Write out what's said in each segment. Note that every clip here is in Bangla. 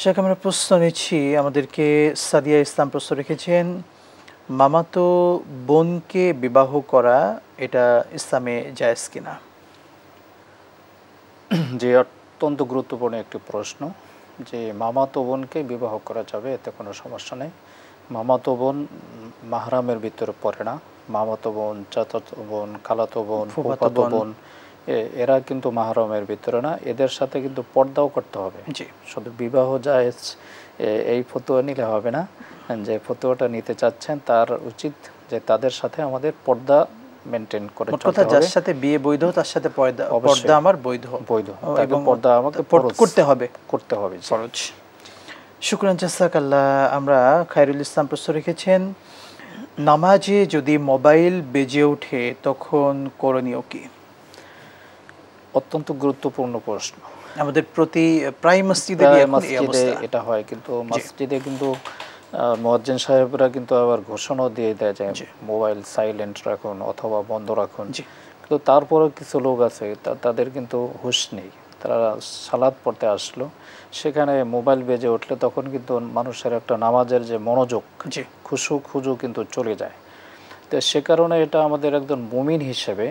শেখ, আমরা প্রশ্ন নিচ্ছি। আমাদেরকে সাদিয়া ইসলাম প্রশ্ন রেখেছেন, মামাতো বোনকে বিবাহ করা এটা ইসলামে জায়েজ কিনা? যে অত্যন্ত গুরুত্বপূর্ণ একটি প্রশ্ন, যে মামাতো বোনকে বিবাহ করা যাবে, এতে কোনো সমস্যা নেই। মামাতো বোন মাহরামের ভিতরে পড়ে না। মামাতো বোন, চাচাতো বোন, খালাতো বোন, ফুফাতো বোন এরা কিন্তু মাহরামের ভিতরে না। এদের সাথে কিন্তু পর্দাও করতে হবে। শুধু বিবাহ জায়েজ এই ফতোয়া নিলে হবে না। যে ফতোয়াটা নিতে চাচ্ছেন তার উচিত যে তাদের সাথে আমাদের পর্দা মেনটেন করে চলতে হবে। যার সাথে বিয়ে বৈধ তার সাথে পর্দা আমার বৈধ এবং পর্দা আমাকে করতে হবে ফরজ। শুকরান, জাযাকাল্লাহ। আমরা খায়রুল ইসলাম প্রশ্ন রেখেছেন, নামাজে যদি মোবাইল বেজে ওঠে তখন করণীয় কি? অত্যন্ত গুরুত্বপূর্ণ প্রশ্ন। আমাদের প্রতি প্রায় মসজিদে এটা হয়, কিন্তু মসজিদে কিন্তু মুয়াজ্জিন সাহেবরা কিন্তু আবার ঘোষণা দিয়ে দেয় যে মোবাইল সাইলেন্ট রাখুন অথবা বন্ধ রাখুন। কিন্তু তারপরেও কিছু লোক আছে তাদের কিন্তু হুঁশ নেই। তারা সালাত পড়তে আসলো, সেখানে মোবাইল বেজে উঠলে তখন কিন্তু মানুষের একটা নামাজের যে মনোযোগ, খুজু কিন্তু চলে যায়। তো সে কারণে এটা আমাদের একজন মুমিন হিসেবে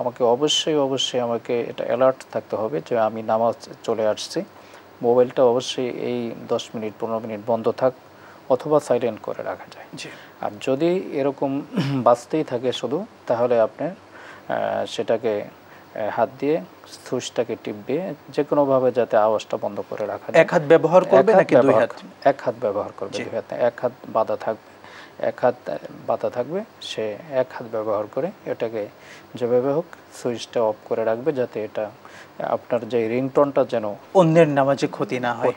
আমাকে অবশ্যই আমাকে এটা অ্যালার্ট থাকতে হবে যে আমি নামাজ চলে আসছি। মোবাইলটা অবশ্যই এই 10 মিনিট 15 মিনিট বন্ধ থাক অথবা সাইলেন্ট করে রাখা যায়। আর যদি এরকম বাজতেই থাকে শুধু, তাহলে আপনি সেটাকে হাত দিয়ে সুইচটাকে টিপবে, যে কোনোভাবে যাতে আওয়াজটা বন্ধ করে রাখা যায়। এক হাত ব্যবহার করবে নাকি দুই হাত? এক হাত ব্যবহার করবে, দুই হাত। এক হাত বাঁধা থাকবে, এক হাত বাঁধা থাকবে। সে এক হাত ব্যবহার করে এটাকে যেভাবে হোক সুইচটা অফ করে রাখবে, যাতে এটা আপনার যে রিংটোনটা যেন অন্যের নামাজে ক্ষতি না হয়,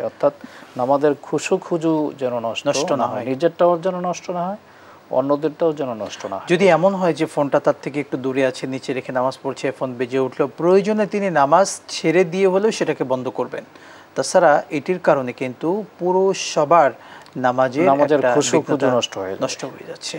অর্থাৎ নামাজের খুজু যেন নষ্ট না হয়, নিজেরটাও যেন নষ্ট না হয়, অন্যদেরটাও যেন নষ্ট না হয়। যদি এমন হয় যে ফোনটা তার থেকে একটু দূরে আছে, নিচে রেখে নামাজ পড়ছে, ফোন বেজে উঠলো, প্রয়োজনে তিনি নামাজ ছেড়ে দিয়ে হলেও সেটাকে বন্ধ করবেন। তাছাড়া এটির কারণে কিন্তু পুরো সবার নামাজের খুজু নষ্ট হয়ে যাচ্ছে।